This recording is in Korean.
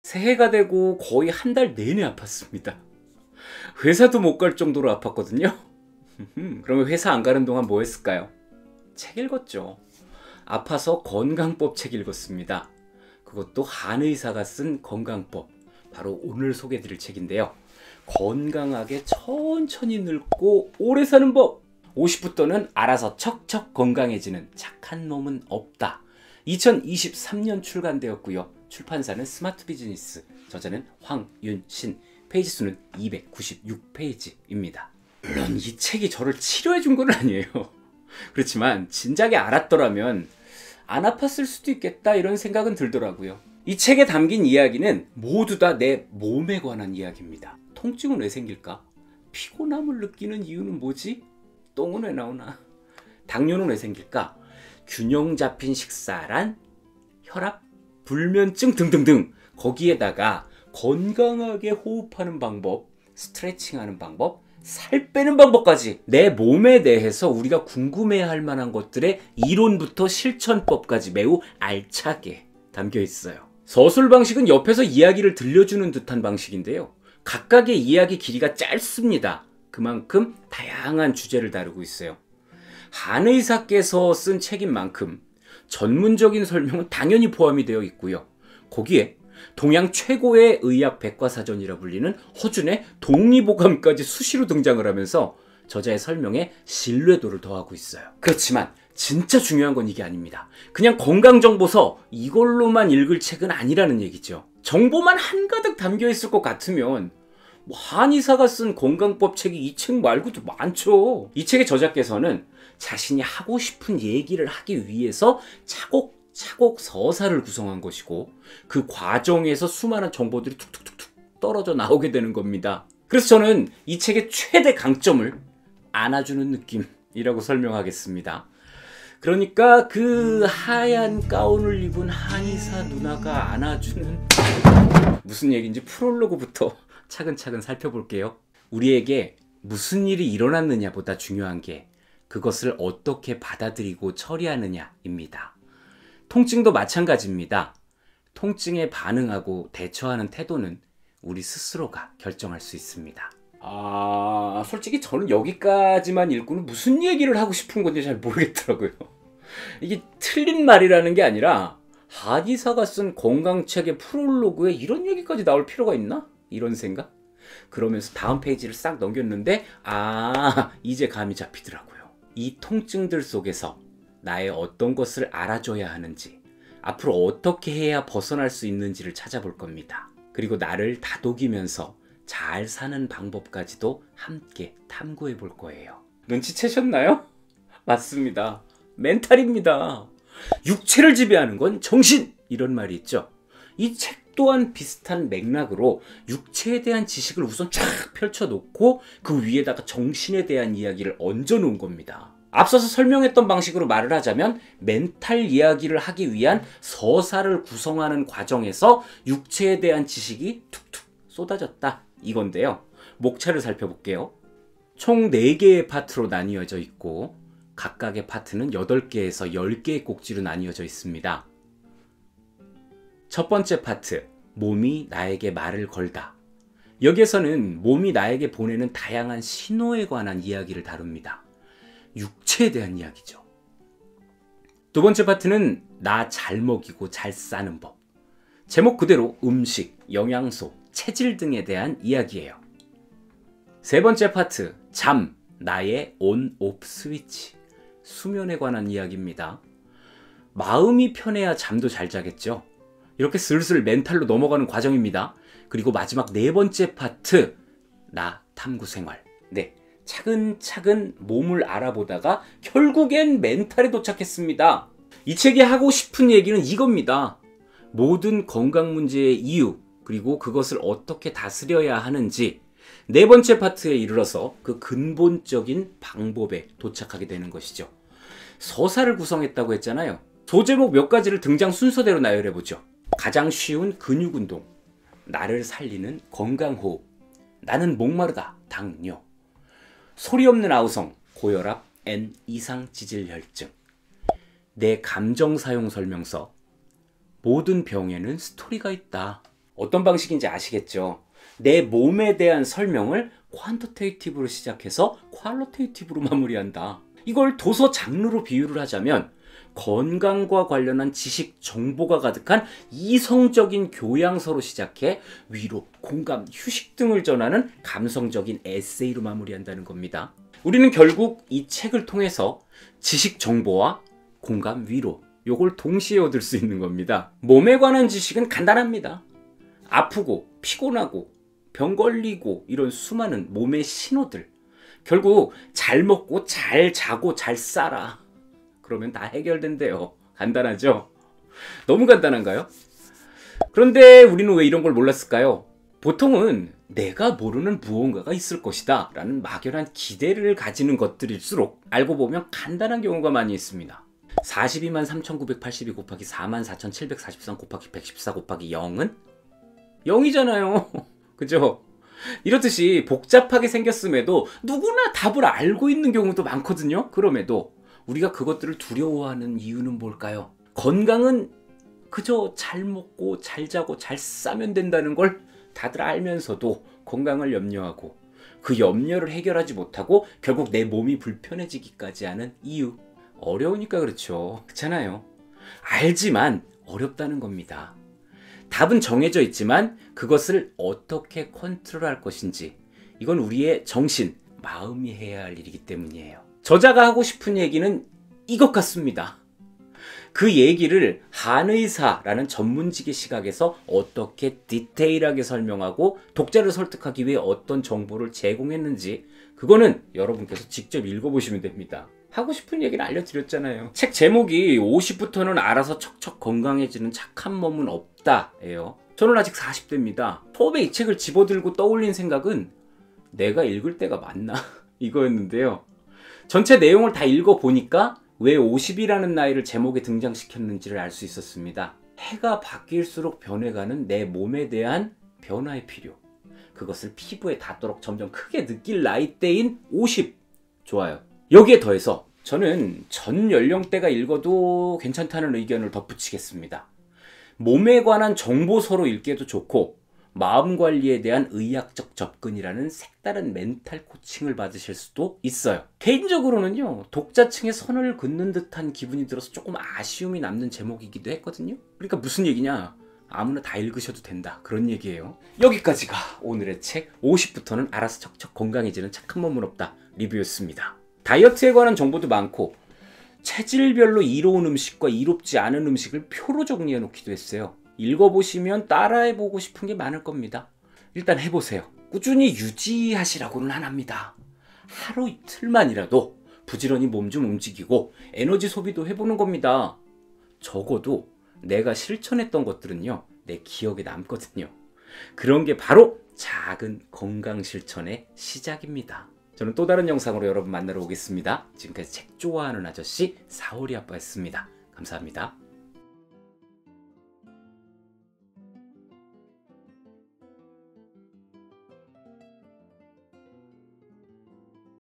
새해가 되고 거의 한 달 내내 아팠습니다. 회사도 못 갈 정도로 아팠거든요. 그러면 회사 안 가는 동안 뭐 했을까요? 책 읽었죠. 아파서 건강법 책 읽었습니다. 그것도 한의사가 쓴 건강법. 바로 오늘 소개해드릴 책인데요. 건강하게 천천히 늙고 오래 사는 법. 50부터는 알아서 척척 건강해지는 착한 놈은 없다. 2023년 출간되었고요. 출판사는 스마트 비즈니스. 저자는 황윤신. 페이지 수는 296페이지입니다. 물론 이 책이 저를 치료해 준 건 아니에요. 그렇지만 진작에 알았더라면 안 아팠을 수도 있겠다 이런 생각은 들더라고요. 이 책에 담긴 이야기는 모두 다 내 몸에 관한 이야기입니다. 통증은 왜 생길까? 피곤함을 느끼는 이유는 뭐지? 똥은 왜 나오나? 당뇨는 왜 생길까? 균형 잡힌 식사란? 혈압? 불면증 등등등. 거기에다가 건강하게 호흡하는 방법, 스트레칭하는 방법, 살 빼는 방법까지 내 몸에 대해서 우리가 궁금해할 만한 것들의 이론부터 실천법까지 매우 알차게 담겨 있어요. 서술 방식은 옆에서 이야기를 들려주는 듯한 방식인데요. 각각의 이야기 길이가 짧습니다. 그만큼 다양한 주제를 다루고 있어요. 한의사께서 쓴 책인 만큼 전문적인 설명은 당연히 포함이 되어 있고요. 거기에 동양 최고의 의학 백과사전이라 불리는 허준의 동의보감까지 수시로 등장을 하면서 저자의 설명에 신뢰도를 더하고 있어요. 그렇지만 진짜 중요한 건 이게 아닙니다. 그냥 건강정보서 이걸로만 읽을 책은 아니라는 얘기죠. 정보만 한가득 담겨있을 것 같으면 한의사가 쓴 건강법 책이 이 책 말고도 많죠. 이 책의 저자께서는 자신이 하고 싶은 얘기를 하기 위해서 차곡차곡 서사를 구성한 것이고 그 과정에서 수많은 정보들이 툭툭툭툭 떨어져 나오게 되는 겁니다. 그래서 저는 이 책의 최대 강점을 안아주는 느낌이라고 설명하겠습니다. 그러니까 그 하얀 가운을 입은 한의사 누나가 안아주는 무슨 얘기인지 프롤로그부터 차근차근 살펴볼게요. 우리에게 무슨 일이 일어났느냐보다 중요한 게 그것을 어떻게 받아들이고 처리하느냐입니다. 통증도 마찬가지입니다. 통증에 반응하고 대처하는 태도는 우리 스스로가 결정할 수 있습니다. 솔직히 저는 여기까지만 읽고는 무슨 얘기를 하고 싶은 건지 잘 모르겠더라고요. 이게 틀린 말이라는 게 아니라 한의사가 쓴 건강책의 프롤로그에 이런 얘기까지 나올 필요가 있나? 이런 생각? 그러면서 다음 페이지를 싹 넘겼는데 이제 감이 잡히더라고요. 이 통증들 속에서 나의 어떤 것을 알아줘야 하는지, 앞으로 어떻게 해야 벗어날 수 있는지를 찾아볼 겁니다. 그리고 나를 다독이면서 잘 사는 방법까지도 함께 탐구해 볼 거예요. 눈치채셨나요? 맞습니다. 멘탈입니다. 육체를 지배하는 건 정신! 이런 말이 있죠. 이 책 또한 비슷한 맥락으로 육체에 대한 지식을 우선 쫙 펼쳐놓고 그 위에다가 정신에 대한 이야기를 얹어놓은 겁니다. 앞서서 설명했던 방식으로 말을 하자면 멘탈 이야기를 하기 위한 서사를 구성하는 과정에서 육체에 대한 지식이 툭툭 쏟아졌다 이건데요. 목차를 살펴볼게요. 총 4개의 파트로 나뉘어져 있고 각각의 파트는 8개에서 10개의 꼭지로 나뉘어져 있습니다. 첫 번째 파트, 몸이 나에게 말을 걸다. 여기에서는 몸이 나에게 보내는 다양한 신호에 관한 이야기를 다룹니다. 육체에 대한 이야기죠. 두 번째 파트는 나 잘 먹이고 잘 싸는 법. 제목 그대로 음식, 영양소, 체질 등에 대한 이야기예요. 세 번째 파트, 잠, 나의 온, 오프 스위치. 수면에 관한 이야기입니다. 마음이 편해야 잠도 잘 자겠죠. 이렇게 슬슬 멘탈로 넘어가는 과정입니다. 그리고 마지막 4번째 파트, 나 탐구 생활. 네, 차근차근 몸을 알아보다가 결국엔 멘탈에 도착했습니다. 이 책이 하고 싶은 얘기는 이겁니다. 모든 건강 문제의 이유, 그리고 그것을 어떻게 다스려야 하는지 4번째 파트에 이르러서 그 근본적인 방법에 도착하게 되는 것이죠. 서사를 구성했다고 했잖아요. 소제목 몇 가지를 등장 순서대로 나열해보죠. 가장 쉬운 근육운동, 나를 살리는 건강호흡, 나는 목마르다, 당뇨, 소리 없는 아우성, 고혈압, N 이상 지질혈증, 내 감정 사용 설명서, 모든 병에는 스토리가 있다, 어떤 방식인지 아시겠죠? 내 몸에 대한 설명을 퀀터테이티브로 시작해서 퀄러테이티브로 마무리한다. 이걸 도서 장르로 비유를 하자면 건강과 관련한 지식 정보가 가득한 이성적인 교양서로 시작해 위로, 공감, 휴식 등을 전하는 감성적인 에세이로 마무리한다는 겁니다. 우리는 결국 이 책을 통해서 지식 정보와 공감, 위로, 요걸 동시에 얻을 수 있는 겁니다. 몸에 관한 지식은 간단합니다. 아프고 피곤하고 병 걸리고 이런 수많은 몸의 신호들, 결국 잘 먹고 잘 자고 잘 살아, 그러면 다 해결된대요. 간단하죠? 너무 간단한가요? 그런데 우리는 왜 이런 걸 몰랐을까요? 보통은 내가 모르는 무언가가 있을 것이다 라는 막연한 기대를 가지는 것들일수록 알고 보면 간단한 경우가 많이 있습니다. 42만 3,982 곱하기 44,743 곱하기 114 곱하기 0은 0이잖아요. 그죠? 이렇듯이 복잡하게 생겼음에도 누구나 답을 알고 있는 경우도 많거든요. 그럼에도 우리가 그것들을 두려워하는 이유는 뭘까요? 건강은 그저 잘 먹고 잘 자고 잘 싸면 된다는 걸 다들 알면서도 건강을 염려하고 그 염려를 해결하지 못하고 결국 내 몸이 불편해지기까지 하는 이유. 어려우니까 그렇죠. 그렇잖아요. 알지만 어렵다는 겁니다. 답은 정해져 있지만 그것을 어떻게 컨트롤할 것인지, 이건 우리의 정신, 마음이 해야 할 일이기 때문이에요. 저자가 하고 싶은 얘기는 이것 같습니다. 그 얘기를 한의사라는 전문직의 시각에서 어떻게 디테일하게 설명하고 독자를 설득하기 위해 어떤 정보를 제공했는지, 그거는 여러분께서 직접 읽어보시면 됩니다. 하고 싶은 얘기는 알려드렸잖아요. 책 제목이 50부터는 알아서 척척 건강해지는 착한 몸은 없다 예요. 저는 아직 40대입니다. 처음에 이 책을 집어들고 떠올린 생각은 내가 읽을 때가 맞나? 이거였는데요. 전체 내용을 다 읽어보니까 왜 50이라는 나이를 제목에 등장시켰는지를 알 수 있었습니다. 해가 바뀔수록 변해가는 내 몸에 대한 변화의 필요, 그것을 피부에 닿도록 점점 크게 느낄 나이대인 50. 좋아요. 여기에 더해서 저는 전 연령대가 읽어도 괜찮다는 의견을 덧붙이겠습니다. 몸에 관한 정보서로 읽기에도 좋고 마음관리에 대한 의학적 접근이라는 색다른 멘탈 코칭을 받으실 수도 있어요. 개인적으로는요, 독자층의 선을 긋는 듯한 기분이 들어서 조금 아쉬움이 남는 제목이기도 했거든요. 그러니까 무슨 얘기냐, 아무나 다 읽으셔도 된다, 그런 얘기예요. 여기까지가 오늘의 책 50부터는 알아서 척척 건강해지는 착한 몸은 없다 리뷰였습니다. 다이어트에 관한 정보도 많고 체질별로 이로운 음식과 이롭지 않은 음식을 표로 정리해 놓기도 했어요. 읽어보시면 따라해보고 싶은 게 많을 겁니다. 일단 해보세요. 꾸준히 유지하시라고는 안 합니다. 하루 이틀만이라도 부지런히 몸 좀 움직이고 에너지 소비도 해보는 겁니다. 적어도 내가 실천했던 것들은요, 내 기억에 남거든요. 그런 게 바로 작은 건강 실천의 시작입니다. 저는 또 다른 영상으로 여러분 만나러 오겠습니다. 지금까지 책 좋아하는 아저씨 사오리 아빠였습니다. 감사합니다.